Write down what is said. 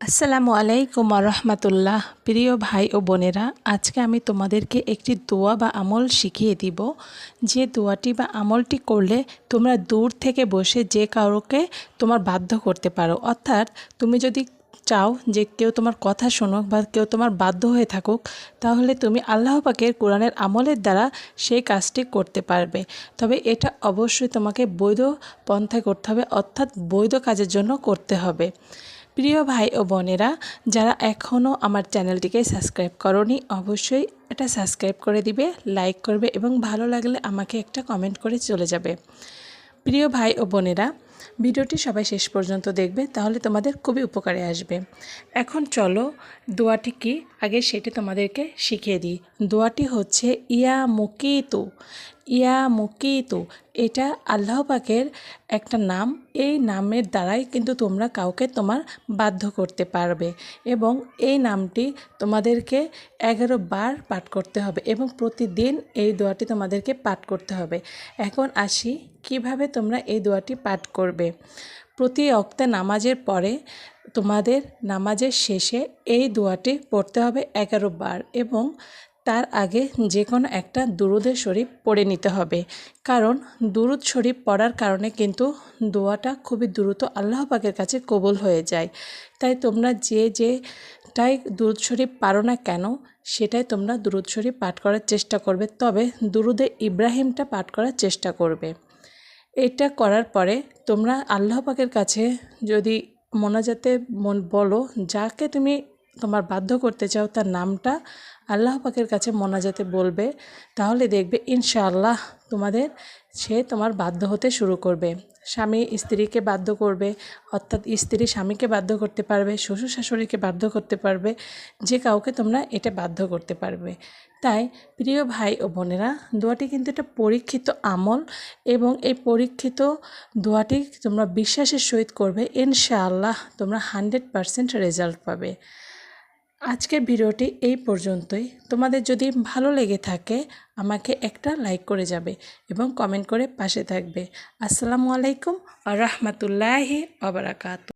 আসসালামু আলাইকুম রহমতুল্লাহ। প্রিয় ভাই ও বোনেরা, আজকে আমি তোমাদেরকে একটি দোয়া বা আমল শিখিয়ে দিব। যে দোয়াটি বা আমলটি করলে তোমরা দূর থেকে বসে যে কাউকে তোমার বাধ্য করতে পারো। অর্থাৎ তুমি যদি চাও যে কেউ তোমার কথা শোনুক বা কেউ তোমার বাধ্য হয়ে থাকুক, তাহলে তুমি আল্লাহ পাকের কোরআনের আমলের দ্বারা সেই কাজটি করতে পারবে। তবে এটা অবশ্যই তোমাকে বৈধ পন্থায় করতে হবে, অর্থাৎ বৈধ কাজের জন্য করতে হবে। প্রিয় ভাই ও বোনেরা, যারা এখনও আমার চ্যানেলটিকে সাবস্ক্রাইব করোনি, অবশ্যই এটা সাবস্ক্রাইব করে দিবে, লাইক করবে এবং ভালো লাগলে আমাকে একটা কমেন্ট করে চলে যাবে। প্রিয় ভাই ও বোনেরা, ভিডিওটি সবাই শেষ পর্যন্ত দেখবে, তাহলে তোমাদের খুবই উপকারে আসবে। এখন চলো দোয়াটি কি আগে সেটি তোমাদেরকে শিখিয়ে দিই। দোয়াটি হচ্ছে ইয়া মুকিতু। ইয়া মুকিতু, এটা আল্লাহ পাকের একটা নাম। এই নামের দ্বারাই কিন্তু তোমরা কাউকে তোমার বাধ্য করতে পারবে এবং এই নামটি তোমাদেরকে 11 বার পাঠ করতে হবে এবং প্রতিদিন এই দোয়াটি তোমাদেরকে পাঠ করতে হবে। এখন আসি কিভাবে তোমরা এই দোয়াটি পাঠ করবে। প্রতি ওয়াক্তে নামাজের পরে তোমাদের নামাজের শেষে এই দোয়াটি পড়তে হবে 11 বার এবং তার আগে যে কোনো একটা দুরুদে শরীফ পড়ে নিতে হবে। কারণ দুরুদ শরীফ পড়ার কারণে কিন্তু দোয়াটা খুবই দ্রুত আল্লাহ পাকের কাছে কবুল হয়ে যায়। তাই তোমরা যেটাই দুরুদ শরীফ পারো না কেন, সেটাই তোমরা দুরুদ শরীফ পাঠ করার চেষ্টা করবে। তবে দুরুদে ইব্রাহিমটা পাঠ করার চেষ্টা করবে। এটা করার পরে তোমরা আল্লাহ পাকের কাছে যদি মোনাজাতে বলো, যাকে তুমি তোমার বাধ্য করতে চাও তার নামটা আল্লাহ পাকের কাছে মোনাজাতে বলবে, তাহলে দেখবে ইনশাআল্লাহ সে তোমার বাধ্য হতে শুরু করবে। স্বামী স্ত্রীকে বাধ্য করবে, অর্থাৎ স্ত্রী স্বামীকে বাধ্য করতে পারবে, শ্বশুর শাশুড়িকে বাধ্য করতে পারবে, যে কাউকে তোমরা এটা বাধ্য করতে পারবে। তাই প্রিয় ভাই ও বোনেরা, দোয়াটি কিন্তু এটা পরীক্ষিত আমল এবং এই পরীক্ষিত দোয়াটি তোমরা বিশ্বাসের সহিত করবে, ইনশাআল্লাহ তোমরা 100% রেজাল্ট পাবে। আজকের ভিডিওটি এই পর্যন্তই। তোমাদের যদি ভালো লেগে থাকে আমাকে একটা লাইক করে যাবে এবং কমেন্ট করে পাশে থাকবে। আসসালামু আলাইকুম ওয়া রাহমাতুল্লাহি ওয়া বারাকাতুহু।